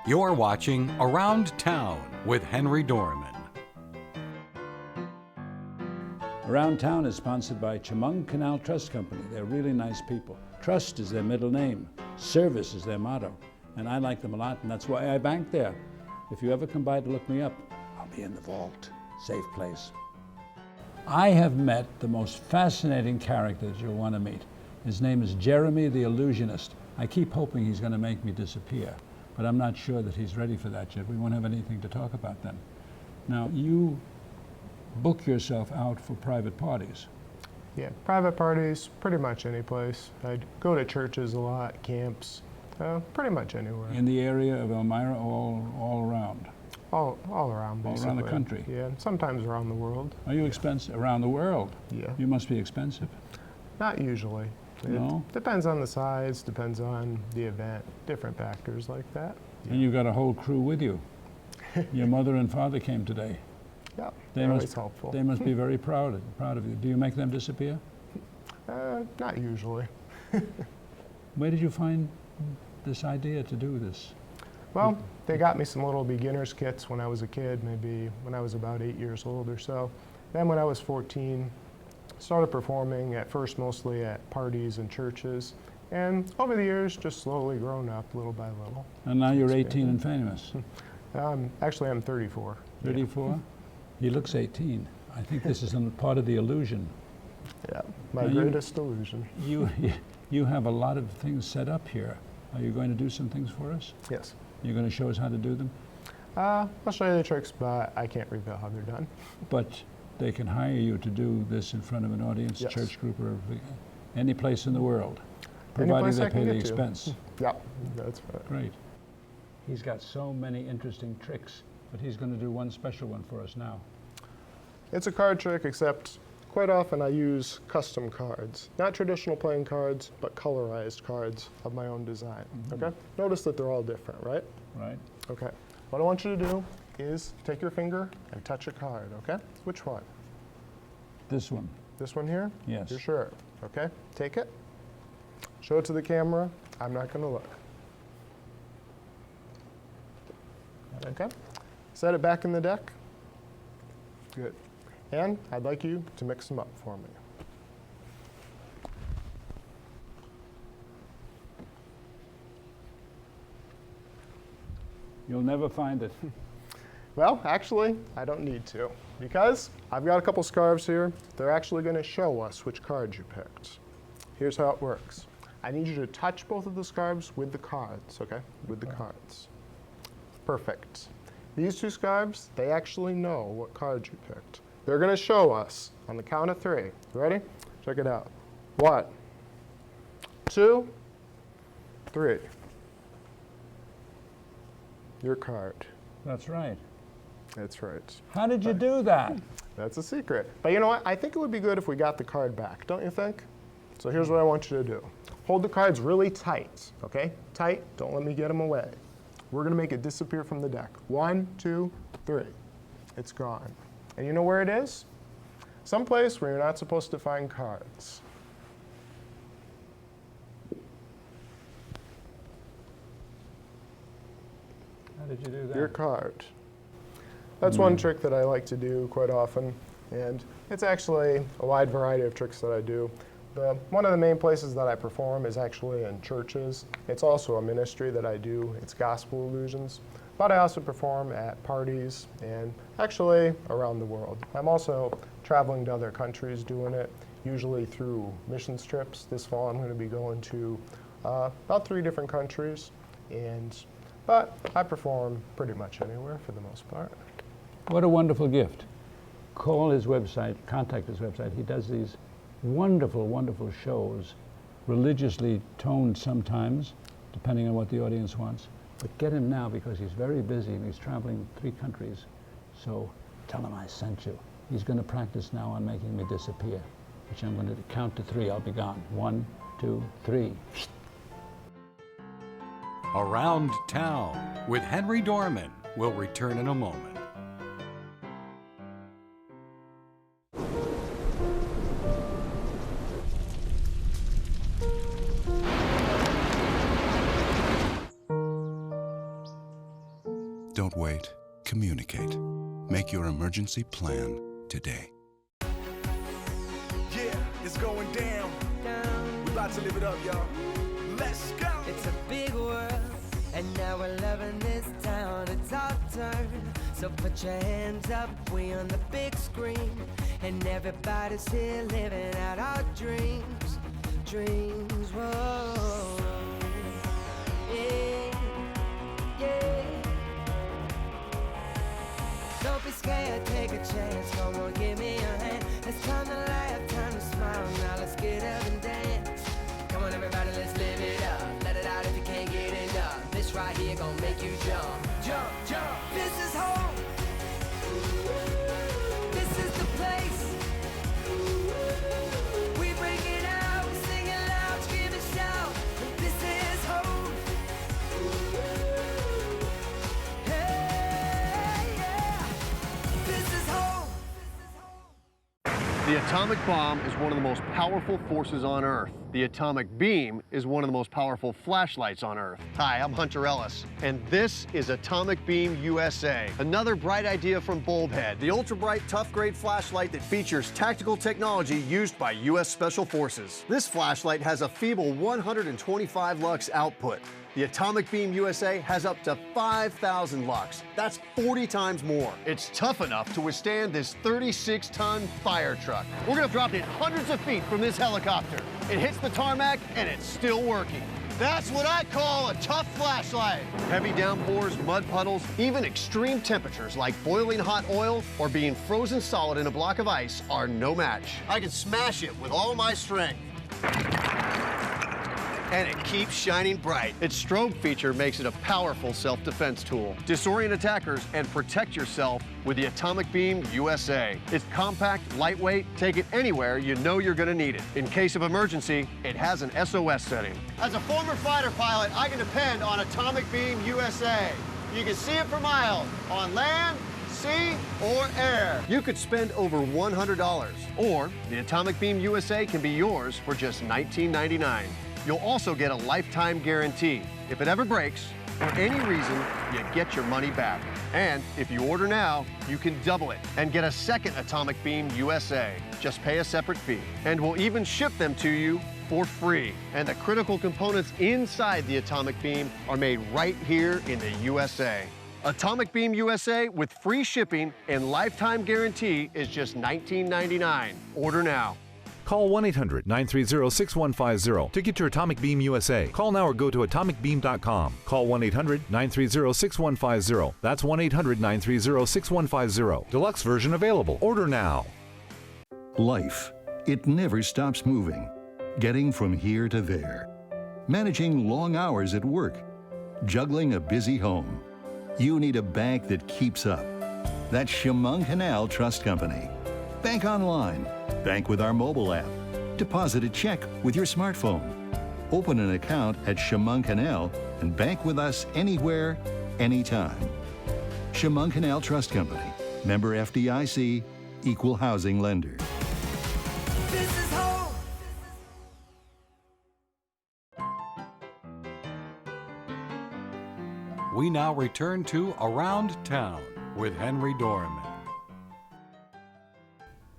You're watching Around Town with Henry Dormann. Around Town is sponsored by Chemung Canal Trust Company. They're really nice people. Trust is their middle name. Service is their motto. And I like them a lot, and that's why I bank there. If you ever come by to look me up, I'll be in the vault. Safe place. I have met the most fascinating character that you'll want to meet. His name is Jeremy the Illusionist. I keep hoping he's going to make me disappear, but I'm not sure that he's ready for that yet. We won't have anything to talk about then. Now, you book yourself out for private parties. Yeah, private parties, pretty much any place. I go to churches a lot, camps, pretty much anywhere. In the area of Elmira, all around? All around, basically. All around the country? Yeah, sometimes around the world. Are you expensive? Around the world? Yeah. You must be expensive. Not usually. No? It depends on the size, depends on the event, different factors like that. Yeah. And you've got a whole crew with you. Your mother and father came today. Yeah, They're always helpful. They must be very proud of you. Do you make them disappear? Not usually. Where did you find this idea to do this? Well, they got me some little beginner's kits when I was a kid, maybe when I was about 8 years old or so. Then when I was 14, started performing, at first mostly at parties and churches, and over the years just slowly grown up little by little. And now you're 18 and famous. Actually, I'm 34. 34? Yeah. He looks 18. I think this is part of the illusion. Yeah, my greatest illusion. You have a lot of things set up here. Are you going to do some things for us? Yes. You're going to show us how to do them? I'll show you the tricks, but I can't reveal how they're done. But they can hire you to do this in front of an audience, yes. Church group, or any place in the world, provided they pay the expense. Yeah, that's right. Great. He's got so many interesting tricks, but he's going to do one special one for us now. It's a card trick, except quite often I use custom cards. Not traditional playing cards, but colorized cards of my own design. Mm-hmm. Okay? Notice that they're all different, right? Right. Okay. What I want you to do is take your finger and touch a card, okay? Which one? This one. This one here? Yes. You're sure? Okay. Take it. Show it to the camera. I'm not going to look. Okay. Set it back in the deck. Good. And I'd like you to mix them up for me. You'll never find it. Well, actually, I don't need to, because I've got a couple scarves here. They're actually going to show us which cards you picked. Here's how it works. I need you to touch both of the scarves with the cards, okay? With the cards. Perfect. These two scarves, they actually know what cards you picked. They're going to show us on the count of 3. You ready? Check it out. 1, 2, 3. Your card. That's right. That's right. How did you do that? That's a secret. But you know what? I think it would be good if we got the card back, don't you think? So here's what I want you to do. Hold the cards really tight, okay? Tight. Don't let me get them away. We're going to make it disappear from the deck. 1, 2, 3. It's gone. And you know where it is? Someplace where you're not supposed to find cards. How did you do that? Your card. That's one trick that I like to do quite often, and it's actually a wide variety of tricks that I do. One of the main places that I perform is actually in churches. It's also a ministry that I do. It's gospel illusions. But I also perform at parties and actually around the world. I'm also traveling to other countries doing it, usually through missions trips. This fall I'm going to be going to about 3 different countries, but I perform pretty much anywhere for the most part. What a wonderful gift. Call his website, contact his website. He does these wonderful, wonderful shows, religiously toned sometimes, depending on what the audience wants. But get him now because he's very busy and he's traveling 3 countries. So tell him I sent you. He's going to practice now on making me disappear, which I'm going to count to 3. I'll be gone. 1, 2, 3. Around Town with Henry Dormann will return in a moment. Don't wait. Communicate. Make your emergency plan today. Yeah, it's going down. We about to live it up, y'all. Let's go. It's a big world, and now we're loving this town. It's our turn, so put your hands up. We on the big screen, and everybody's here living out our dreams. Dreams, whoa. Yeah, yeah. Don't be scared, take a chance. Come on, give me a hand. It's time to laugh, time to smile. Now let's get up and dance. Come on, everybody, let's live it up. Let it out if you can't get enough. This right here gonna make you jump, jump, jump. This is home. This is the place. We break it out, we sing it loud, scream and shout. This is home. Hey, yeah. This is home. The atomic bomb is one of the most powerful forces on Earth. The atomic beam is one of the most powerful flashlights on Earth. Hi, I'm Hunter Ellis, and this is Atomic Beam USA, another bright idea from Bulbhead, the ultra-bright, tough-grade flashlight that features tactical technology used by U.S. Special Forces. This flashlight has a feeble 125 lux output. The Atomic Beam USA has up to 5,000 lux. That's 40 times more. It's tough enough to withstand this 36-ton fire truck. We're gonna drop it hundreds of feet from this helicopter. It hits the tarmac and it's still working. That's what I call a tough flashlight. Heavy downpours, mud puddles, even extreme temperatures like boiling hot oil or being frozen solid in a block of ice are no match. I can smash it with all my strength. And it keeps shining bright. Its strobe feature makes it a powerful self-defense tool. Disorient attackers and protect yourself with the Atomic Beam USA. It's compact, lightweight, take it anywhere you know you're gonna need it. In case of emergency, it has an SOS setting. As a former fighter pilot, I can depend on Atomic Beam USA. You can see it for miles on land, sea, or air. You could spend over $100, or the Atomic Beam USA can be yours for just $19.99. You'll also get a lifetime guarantee. If it ever breaks, for any reason, you get your money back. And if you order now, you can double it and get a second Atomic Beam USA. Just pay a separate fee. And we'll even ship them to you for free. And the critical components inside the Atomic Beam are made right here in the USA. Atomic Beam USA with free shipping and lifetime guarantee is just $19.99. Order now. Call 1-800-930-6150 to get your Atomic Beam USA. Call now or go to atomicbeam.com. Call 1-800-930-6150. That's 1-800-930-6150. Deluxe version available. Order now. Life, it never stops moving. Getting from here to there. Managing long hours at work. Juggling a busy home. You need a bank that keeps up. That's Chemung Canal Trust Company. Bank online. Bank with our mobile app. Deposit a check with your smartphone. Open an account at Chemung Canal and bank with us anywhere, anytime. Chemung Canal Trust Company. Member FDIC. Equal housing lender. This is home. We now return to Around Town with Henry Dormann.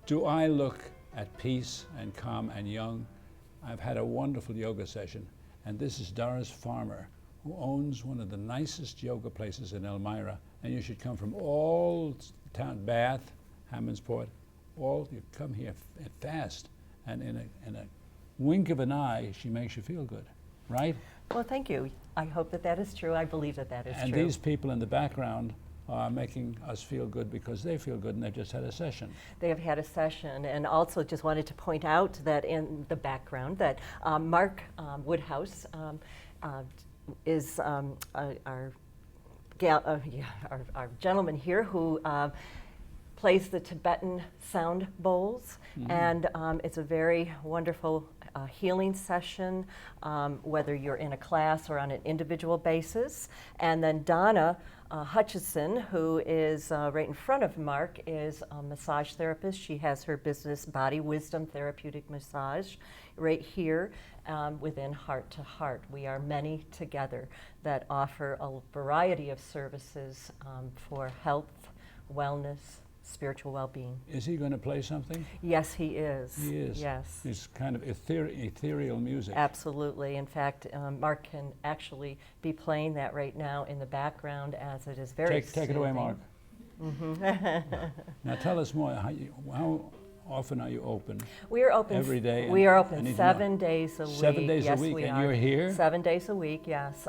Do I look at peace and calm and young? I've had a wonderful yoga session, and this is Doris Farmer, who owns one of the nicest yoga places in Elmira, and you should come from all town, Bath, Hammondsport, you come here fast, and in a wink of an eye, she makes you feel good, right? Well, thank you. I hope that that is true. I believe that that is true. And these people in the background are making us feel good because they feel good and they've just had a session. They have had a session, and also just wanted to point out that in the background that Mark Woodhouse is our gentleman here who plays the Tibetan sound bowls, and it's a very wonderful healing session, whether you're in a class or on an individual basis. And then Donna Hutchison, who is right in front of Mark, is a massage therapist. She has her business Body Wisdom Therapeutic Massage right here. within Heart to Heart. We are many together that offer a variety of services for health, wellness, spiritual well-being. Is he going to play something? Yes, he is. He is? Yes. It's kind of ethereal music. Absolutely. In fact, Mark can actually be playing that right now in the background, as it is very Take it away, Mark. Now tell us more. How often are you open? We are open every day. We are open 7 days a week. 7 days yes, a week, we and are. you're here? 7 days a week, yes.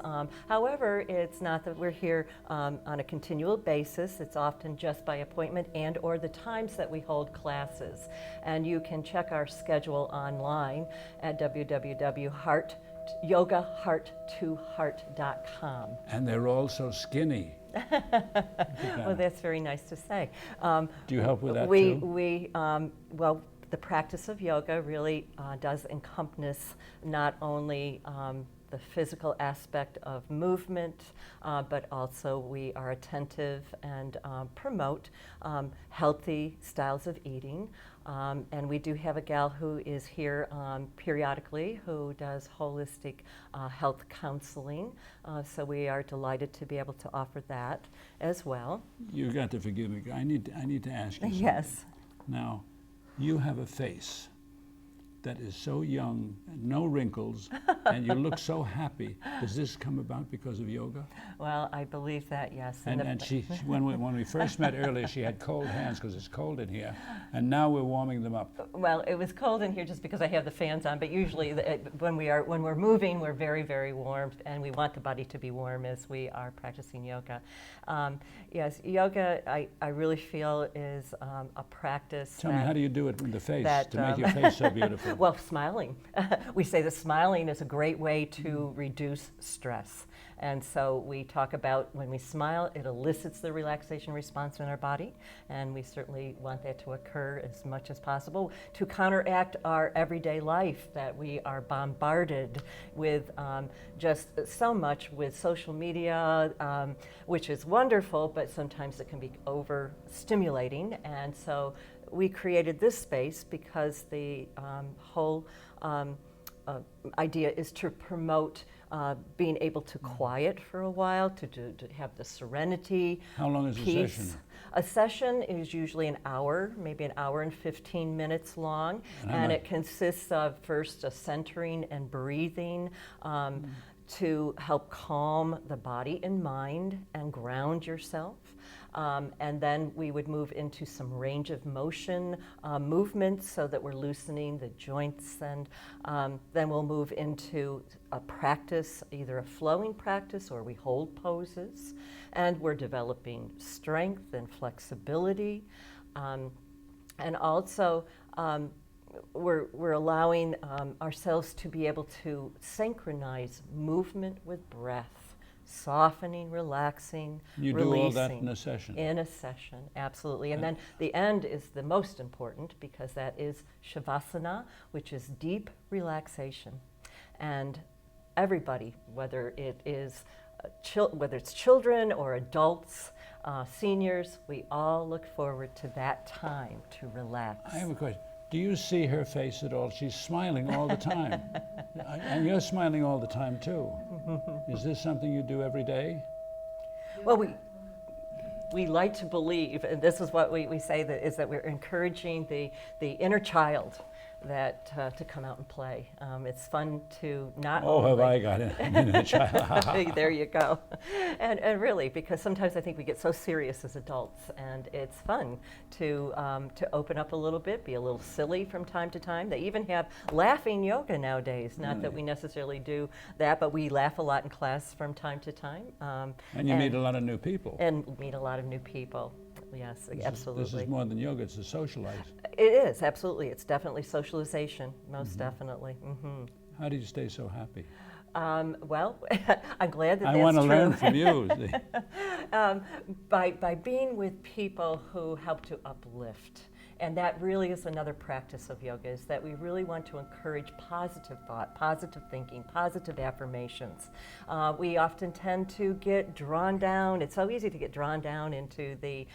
However, it's not that we're here on a continual basis. It's often just by appointment and or the times that we hold classes. And you can check our schedule online at www.yogaheart2heart.com. And they're all so skinny. Well, that's very nice to say. Do you help with that too? Well, the practice of yoga really does encompass not only the physical aspect of movement, but also we are attentive and promote healthy styles of eating. And we do have a gal who is here periodically who does holistic health counseling. So we are delighted to be able to offer that as well. You've got to forgive me. I need to ask you something. Yes. Now, you have a face that is so young, no wrinkles, and you look so happy. Does this come about because of yoga? Well, I believe that, yes. And she when we first met earlier, she had cold hands because it's cold in here, and now we're warming them up. Well, it was cold in here just because I have the fans on, but usually when we're moving, we're very, very warm, and we want the body to be warm as we are practicing yoga. Yes, yoga, I really feel is a practice. Tell me, how do you do it with the face to make your face so beautiful? Well, smiling. We say that smiling is a great way to reduce stress. And so we talk about when we smile, it elicits the relaxation response in our body, and we certainly want that to occur as much as possible to counteract our everyday life that we are bombarded with just so much with social media, which is wonderful, but sometimes it can be overstimulating. And so we created this space because the whole idea is to promote being able to quiet for a while, to have the serenity. How long is peace. a session? A session is usually an hour, maybe an hour and 15 minutes long, and it consists of first a centering and breathing to help calm the body and mind and ground yourself. And then we would move into some range of motion movements so that we're loosening the joints, and then we'll move into a practice, either a flowing practice or we hold poses, and we're developing strength and flexibility, and also we're allowing ourselves to be able to synchronize movement with breath. Softening, relaxing, you releasing. do all that in a session? In a session, absolutely. And then the end is the most important because that is Shavasana, which is deep relaxation. And everybody, whether it's children or adults, seniors, we all look forward to that time to relax. I have a question. Do you see her face at all? She's smiling all the time. And you're smiling all the time, too. Is this something you do every day? Well, we like to believe, and this is what we say, that we're encouraging the inner child that to come out and play. It's fun to not Oh, only have I got an inner child. There you go. And really, because sometimes I think we get so serious as adults, and it's fun to open up a little bit, be a little silly from time to time. They even have laughing yoga nowadays. Not that we necessarily do that, but we laugh a lot in class from time to time. And you meet a lot of new people. And meet a lot of new people. Yes, absolutely. This is more than yoga, it's a socialize. It is, absolutely. It's definitely socialization, most definitely. How do you stay so happy? Well, I'm glad that I that's want to true. learn from you. By being with people who help to uplift. And that really is another practice of yoga, is that we really want to encourage positive thought, positive thinking, positive affirmations. We often tend to get drawn down. It's so easy to get drawn down into the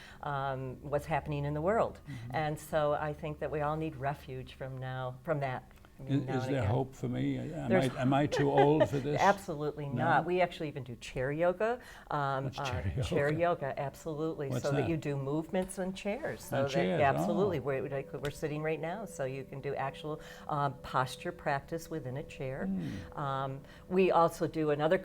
what's happening in the world. And so I think that we all need refuge from that. Is there hope for me? There's- Am I too old for this? Absolutely No? not. We actually even do chair yoga. What's chair yoga? Chair yoga, absolutely. What's so that? that you do movements on chairs. So On that, chairs, absolutely. oh. We're sitting right now, so you can do actual posture practice within a chair. We also do another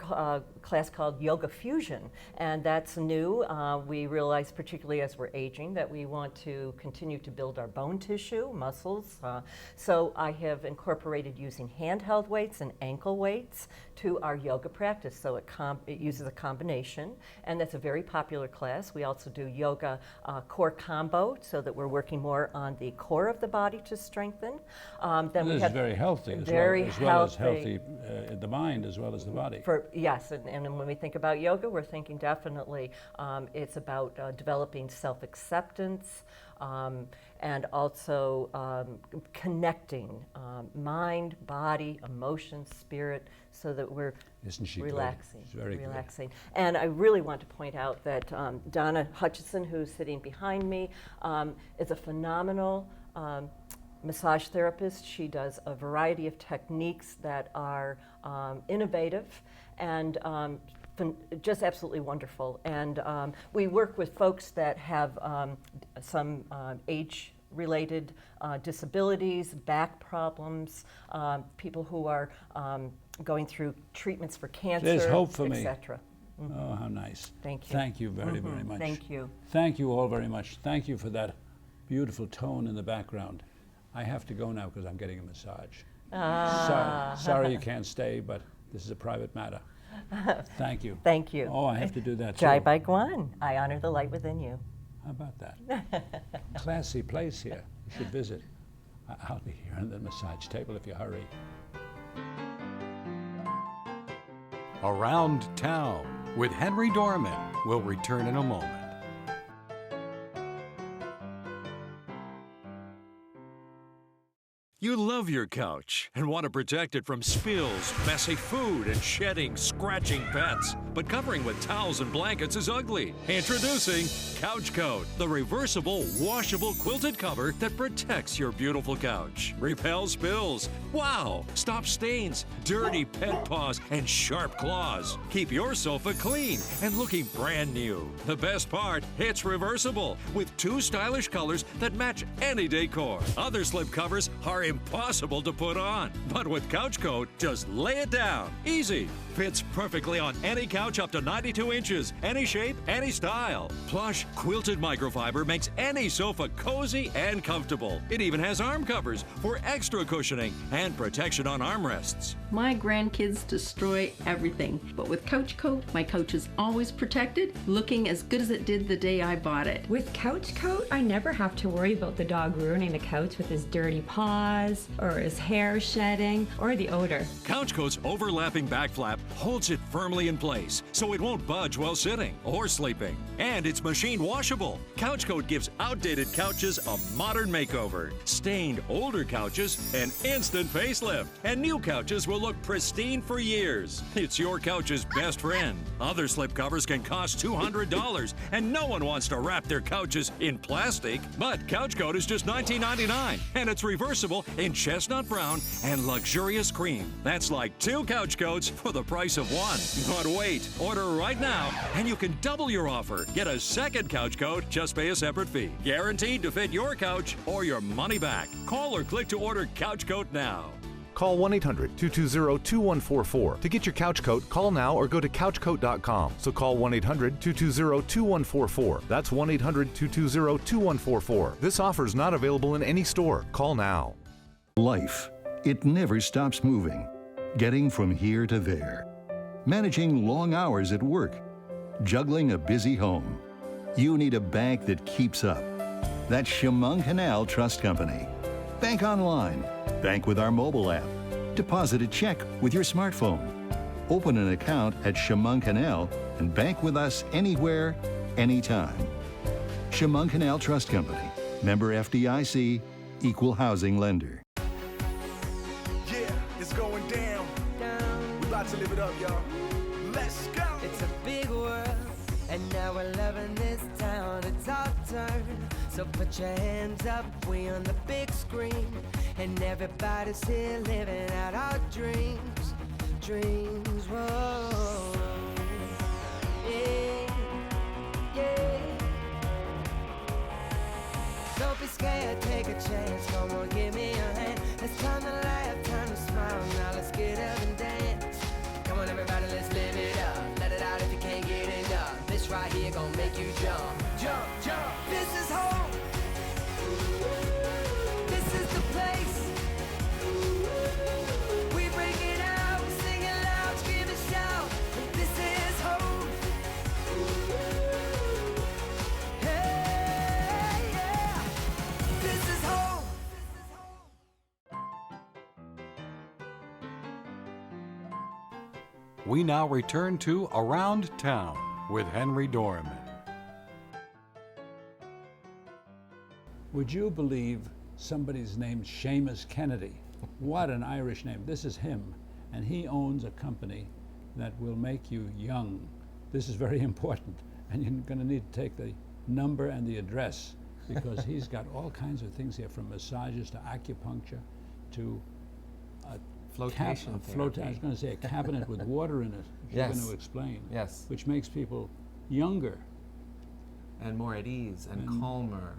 class called Yoga Fusion, and that's new. We realize, particularly as we're aging, that we want to continue to build our bone tissue, muscles. So I have incorporated using handheld weights and ankle weights to our yoga practice. So it uses a combination, and that's a very popular class. We also do yoga core combo, so that we're working more on the core of the body to strengthen. Then we This have is very healthy as very well, as well as healthy the mind as well as the body. Yes, and when we think about yoga, we're thinking definitely it's about developing self-acceptance and also connecting mind, body, emotions, spirit, so that we're Isn't she relaxing. good? She's very relaxing. And I really want to point out that Donna Hutchison, who's sitting behind me, is a phenomenal massage therapist. She does a variety of techniques that are innovative and just absolutely wonderful. And we work with folks that have some age-related disabilities, back problems, people who are going through treatments for cancer, There's hope for me. etc. Oh, how nice. Thank you. Thank you very, very much. Thank you. Thank you all very much. Thank you for that beautiful tone in the background. I have to go now because I'm getting a massage. Sorry you can't stay, but this is a private matter. Thank you. Thank you. Oh, I have to do that Jai too. Bai Guan. I honor the light within you. How about that? Classy place here. You should visit. I'll be here on the massage table if you hurry. Around Town with Henry Dormann will return in a moment. You love your couch and want to protect it from spills, messy food, and shedding, scratching pets. But covering with towels and blankets is ugly. Introducing Couch Coat, the reversible, washable quilted cover that protects your beautiful couch. Repels spills. Wow! Stop stains, dirty pet paws, and sharp claws. Keep your sofa clean and looking brand new. The best part, it's reversible with 2 stylish colors that match any decor. Other slip covers are impossible to put on. But with Couch Coat, just lay it down. Easy. Fits perfectly on any couch up to 92 inches, any shape, any style. Plush, quilted microfiber makes any sofa cozy and comfortable. It even has arm covers for extra cushioning and protection on armrests. My grandkids destroy everything, but with Couch Coat, my couch is always protected, looking as good as it did the day I bought it. With Couch Coat, I never have to worry about the dog ruining the couch with his dirty paws, or his hair shedding, or the odor. Couch Coat's overlapping back flap holds it firmly in place so it won't budge while sitting or sleeping. And it's machine washable. Couch Coat gives outdated couches a modern makeover. Stained older couches an instant facelift. And new couches will look pristine for years. It's your couch's best friend. Other slip covers can cost $200, and no one wants to wrap their couches in plastic. But Couch Coat is just $19.99, and it's reversible in chestnut brown and luxurious cream. That's like 2 Couch Coats for the price of 1. But wait, order right now, and you can double your offer. Get a second Couch Coat, just pay a separate fee. Guaranteed to fit your couch or your money back. Call or click to order Couch Coat now. Call 1-800-220-2144. To get your couch coat, call now or go to couchcoat.com. So call 1-800-220-2144. That's 1-800-220-2144. This offer is not available in any store. Call now. Life, it never stops moving. Getting from here to there. Managing long hours at work. Juggling a busy home. You need a bank that keeps up. That's Chemung Canal Trust Company. Bank online. Bank with our mobile app. Deposit a check with your smartphone. Open an account at Chemung Canal and bank with us anywhere, anytime. Chemung Canal Trust Company. Member FDIC. Equal housing lender. Yeah, it's going down. We about to live it up, y'all. Let's go. It's a big world, and now we're loving this town. It's our turn, so put your hands up. We on the big screen, And everybody's here living out our dreams, dreams, whoa. Yeah, yeah. Don't be scared, take a chance, come on, give me a hand. It's time to laugh, time to smile, now let's get up and dance. Come on everybody, let's live it up, let it out if you can't get enough. This right here gon' make you jump, jump, jump. This is home, this is the place. We break it out, we sing it loud, scream and shout. This is home. Hey, yeah. This is home. We now return to Around Town with Henry Dormann. Would you believe somebody's named Seamus Kennedy? What an Irish name. This is him, and he owns a company that will make you young. This is very important, and you're going to need to take the number and the address, because he's got all kinds of things here, from massages to acupuncture to flotation therapy. I was going to say a cabinet with water in it, which you're going to explain. Yes. Which makes people younger. And more at ease and calmer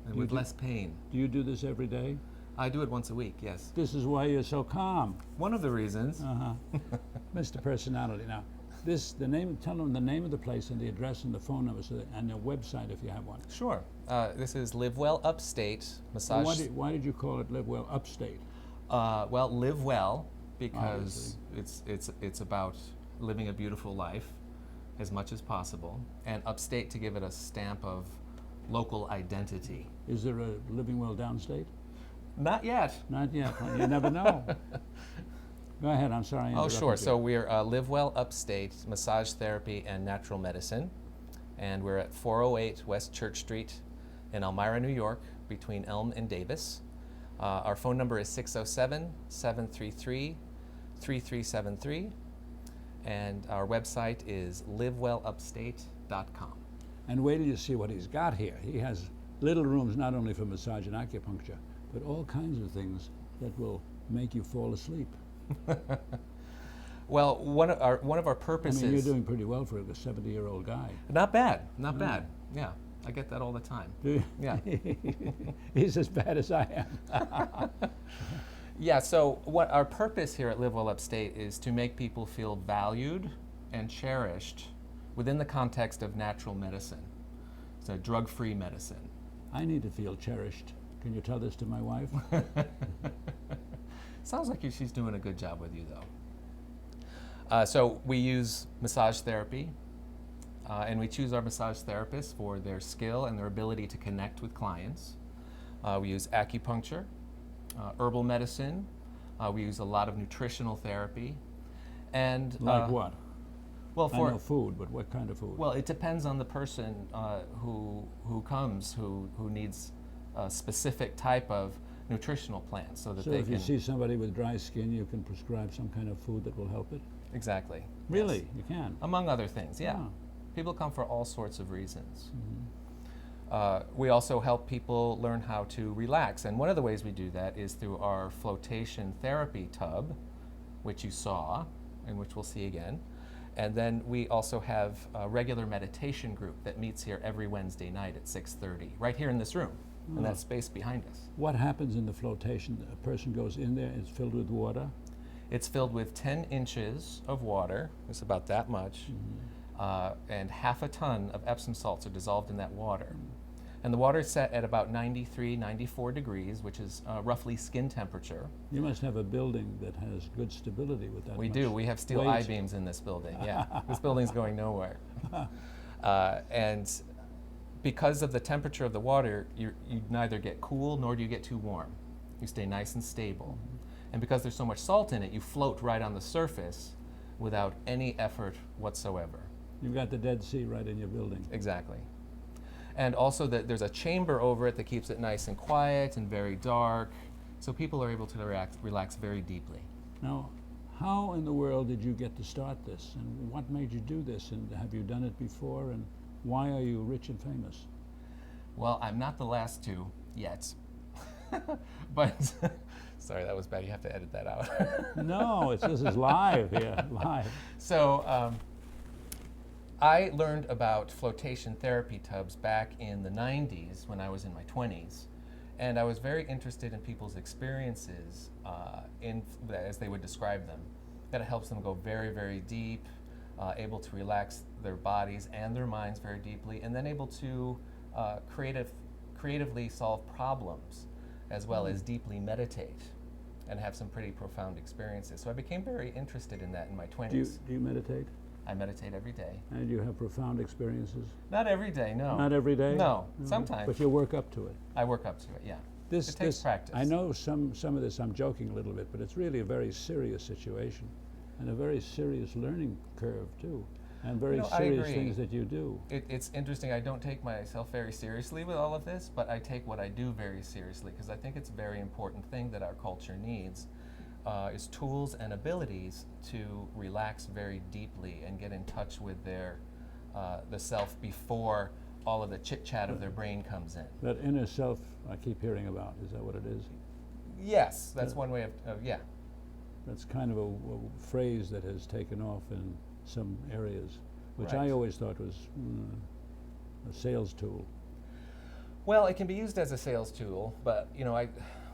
and with less pain. Do you do this every day? I do it once a week, yes. This is why you're so calm. One of the reasons. Mr. Personality. Now, tell them the name of the place and the address and the phone number and the website if you have one. Sure. This is Live Well Upstate Massage. Why did you call it Live Well Upstate? Well, live well because it's about living a beautiful life as much as possible, and upstate to give it a stamp of local identity. Is there a Living Well Downstate? Not yet. Not yet. You never know. Go ahead. I'm sorry. Oh, sure. So we're Live Well Upstate Massage Therapy and Natural Medicine, and we're at 408 West Church Street in Elmira, New York, between Elm and Davis. Our phone number is 607-733-3373, and our website is livewellupstate.com. And wait till you see what he's got here. He has little rooms not only for massage and acupuncture, but all kinds of things that will make you fall asleep. Well, one of our purposes. I mean, you're doing pretty well for a 70-year-old guy. Not bad. Not bad. Yeah. I get that all the time. Yeah. He's as bad as I am. Yeah, so what our purpose here at Live Well Upstate is to make people feel valued and cherished within the context of natural medicine. So drug-free medicine. I need to feel cherished. Can you tell this to my wife? Sounds like she's doing a good job with you, though. So we use massage therapy. And we choose our massage therapists for their skill and their ability to connect with clients. We use acupuncture, herbal medicine. We use a lot of nutritional therapy. And like what? Well, I know food, but what kind of food? Well, it depends on the person who comes, who needs a specific type of nutritional plan, so that they if you see somebody with dry skin, you can prescribe some kind of food that will help it? Exactly. Really? Yes. You can? Among other things, yeah. Oh. People come for all sorts of reasons. We also help people learn how to relax, and one of the ways we do that is through our flotation therapy tub, which you saw, and which we'll see again. And then we also have a regular meditation group that meets here every Wednesday night at 6:30, right here in this room, in that space behind us. What happens in the flotation? A person goes in there, it's filled with water? It's filled with 10 inches of water, it's about that much, and half a ton of Epsom salts are dissolved in that water. And the water is set at about 93, 94 degrees, which is roughly skin temperature. You must have a building that has good stability with that. We do. We have steel I-beams in this building, yeah. This building's going nowhere. And because of the temperature of the water, you neither get cool nor do you get too warm. You stay nice and stable. And because there's so much salt in it, you float right on the surface without any effort whatsoever. You've got the Dead Sea right in your building. Exactly. And also there's a chamber over it that keeps it nice and quiet and very dark, so people are able to relax very deeply. Now, how in the world did you get to start this, and what made you do this, and have you done it before, and why are you rich and famous? Well, I'm not the last to yet. But sorry, that was bad. You have to edit that out. No, this is live here, live. So I learned about flotation therapy tubs back in the 90s when I was in my 20s. And I was very interested in people's experiences as they would describe them, that it helps them go very, very deep, able to relax their bodies and their minds very deeply, and then able to creatively solve problems, as well as deeply meditate and have some pretty profound experiences. So I became very interested in that in my 20s. Do you meditate? I meditate every day. And you have profound experiences? Not every day, no. Not every day? No, sometimes. But you work up to it? I work up to it, yeah. It takes practice. I know some of this, I'm joking a little bit, but it's really a very serious situation and a very serious learning curve too, and very serious things that you do. It's interesting, I don't take myself very seriously with all of this, but I take what I do very seriously, because I think it's a very important thing that our culture needs. Is tools and abilities to relax very deeply and get in touch with their the self before all of the chit-chat of their brain comes in. That inner self I keep hearing about, is that what it is? Yes, that's one way of yeah. That's kind of a phrase that has taken off in some areas, which Right. I always thought was a sales tool. Well, it can be used as a sales tool, but you know,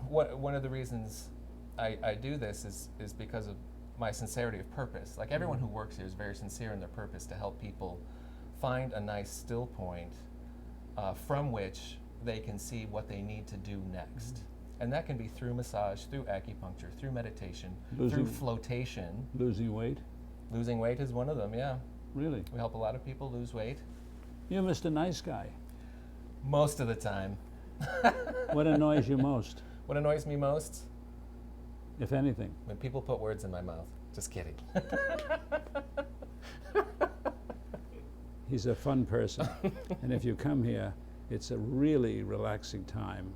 one of the reasons I do this is because of my sincerity of purpose. Like everyone who works here is very sincere in their purpose to help people find a nice still point from which they can see what they need to do next. And that can be through massage, through acupuncture, through meditation, through flotation. Losing weight? Losing weight is one of them, yeah. Really? We help a lot of people lose weight. You're Mr. Nice Guy. Most of the time. What annoys you most? What annoys me most? If anything. When people put words in my mouth. Just kidding. He's a fun person. And if you come here, it's a really relaxing time.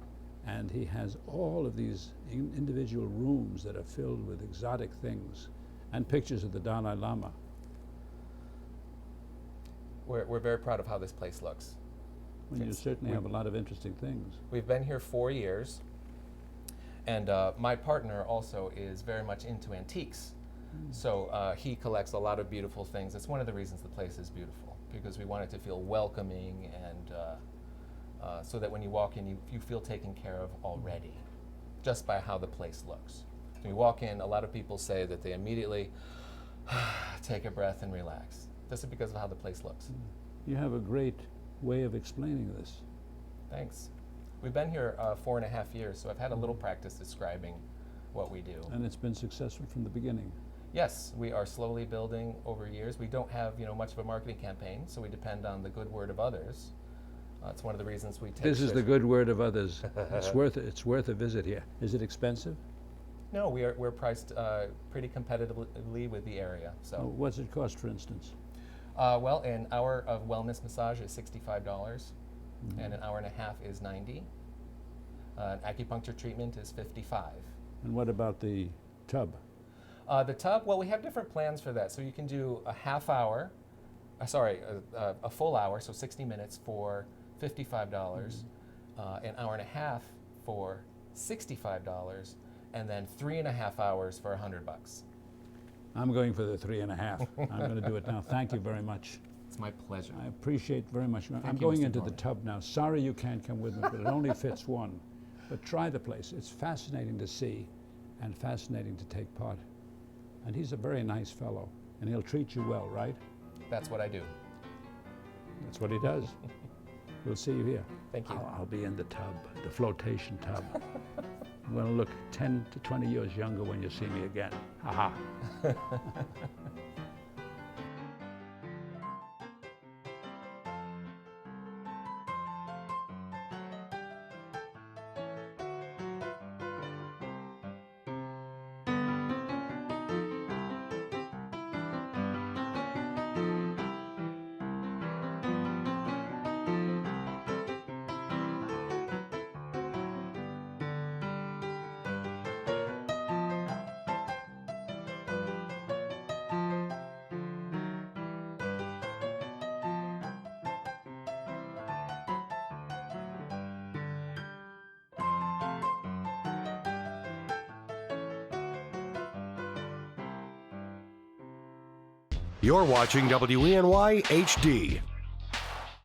And he has all of these individual rooms that are filled with exotic things and pictures of the Dalai Lama. We're very proud of how this place looks. Well, you certainly have a lot of interesting things. We've been here 4 years. And my partner also is very much into antiques. So he collects a lot of beautiful things. It's one of the reasons the place is beautiful, because we want it to feel welcoming and so that when you walk in, you feel taken care of already, just by how the place looks. When you walk in, a lot of people say that they immediately take a breath and relax. This is because of how the place looks. You have a great way of explaining this. Thanks. We've been here 4.5 years, so I've had a little practice describing what we do. And it's been successful from the beginning. Yes, we are slowly building over years. We don't have much of a marketing campaign, so we depend on the good word of others. It's one of the reasons we take. This is the good word of others. It's worth a visit here. Is it expensive? No, we're priced pretty competitively with the area. So what's it cost, for instance? Well, an hour of wellness massage is $65, and an hour and a half is $90. An acupuncture treatment is $55. And what about the tub? The tub, well, we have different plans for that. So you can do a half hour, a full hour, so 60 minutes for $55, an hour and a half for $65, and then 3.5 hours for $100. I'm going for the 3.5. I'm going to do it now. Thank you very much. It's my pleasure. I appreciate very much. I'm Thank you, going Mr. into the Dormann. tub now. Sorry you can't come with me, but it only fits one. But try the place. It's fascinating to see and fascinating to take part. And he's a very nice fellow, and he'll treat you well, right? That's what I do. That's what he does. We'll see you here. Thank you. I'll be in the tub, the flotation tub. I'm going to look 10 to 20 years younger when you see me again. Ha ha. You're watching WENY HD.